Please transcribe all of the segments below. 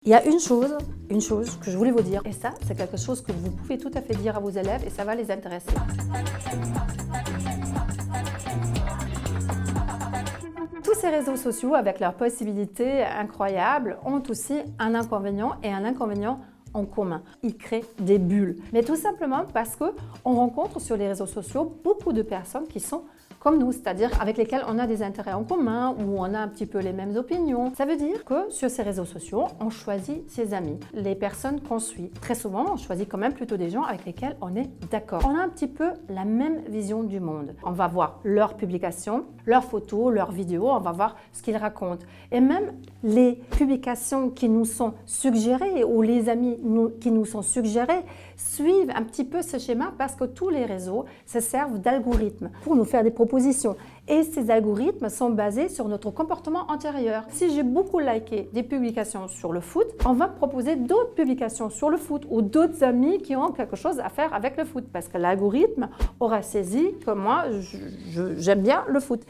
Il y a une chose que je voulais vous dire, et ça, c'est quelque chose que vous pouvez tout à fait dire à vos élèves et ça va les intéresser. Tous ces réseaux sociaux, avec leurs possibilités incroyables, ont aussi un inconvénient et un inconvénient en commun. Ils créent des bulles. Mais tout simplement parce qu'on rencontre sur les réseaux sociaux beaucoup de personnes qui sont comme nous, c'est-à-dire avec lesquels on a des intérêts en commun ou on a un petit peu les mêmes opinions. Ça veut dire que sur ces réseaux sociaux, on choisit ses amis, les personnes qu'on suit. Très souvent, on choisit quand même plutôt des gens avec lesquels on est d'accord. On a un petit peu la même vision du monde. On va voir leurs publications, leurs photos, leurs vidéos, on va voir ce qu'ils racontent. Et même les publications qui nous sont suggérées ou les amis qui nous sont suggérés suivent un petit peu ce schéma parce que tous les réseaux se servent d'algorithmes pour nous faire des propositions. Et ces algorithmes sont basés sur notre comportement antérieur. Si j'ai beaucoup liké des publications sur le foot, on va me proposer d'autres publications sur le foot ou d'autres amis qui ont quelque chose à faire avec le foot parce que l'algorithme aura saisi que moi, j'aime bien le foot.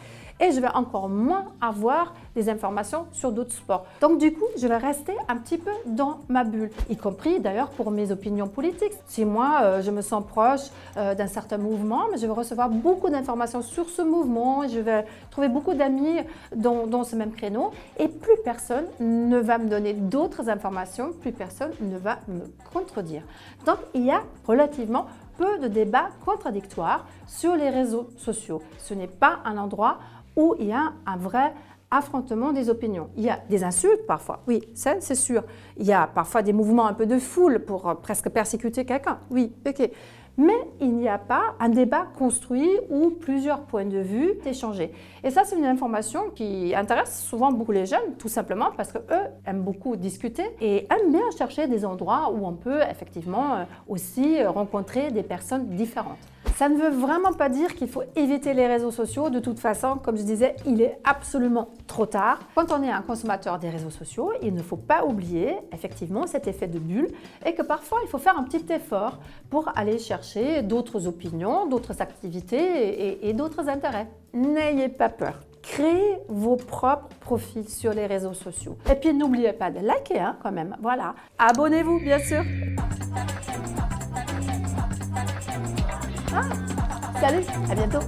Et je vais encore moins avoir des informations sur d'autres sports. Donc du coup, je vais rester un petit peu dans ma bulle, y compris d'ailleurs pour mes opinions politiques. Si moi, je me sens proche d'un certain mouvement, mais je vais recevoir beaucoup d'informations sur ce mouvement, je vais trouver beaucoup d'amis dans ce même créneau, et plus personne ne va me donner d'autres informations, plus personne ne va me contredire. Donc il y a relativement peu de débats contradictoires sur les réseaux sociaux. Ce n'est pas un endroit où il y a un vrai affrontement des opinions. Il y a des insultes parfois, oui, ça c'est sûr. Il y a parfois des mouvements un peu de foule pour presque persécuter quelqu'un, oui, ok. Mais il n'y a pas un débat construit où plusieurs points de vue échangés. Et ça, c'est une information qui intéresse souvent beaucoup les jeunes, tout simplement parce qu'eux aiment beaucoup discuter et aiment bien chercher des endroits où on peut effectivement aussi rencontrer des personnes différentes. Ça ne veut vraiment pas dire qu'il faut éviter les réseaux sociaux. De toute façon, comme je disais, il est absolument trop tard. Quand on est un consommateur des réseaux sociaux, il ne faut pas oublier effectivement cet effet de bulle et que parfois, il faut faire un petit effort pour aller chercher d'autres opinions, d'autres activités et d'autres intérêts. N'ayez pas peur. Créez vos propres profils sur les réseaux sociaux. Et puis, n'oubliez pas de liker quand même. Voilà. Abonnez-vous, bien sûr. Salut, à bientôt.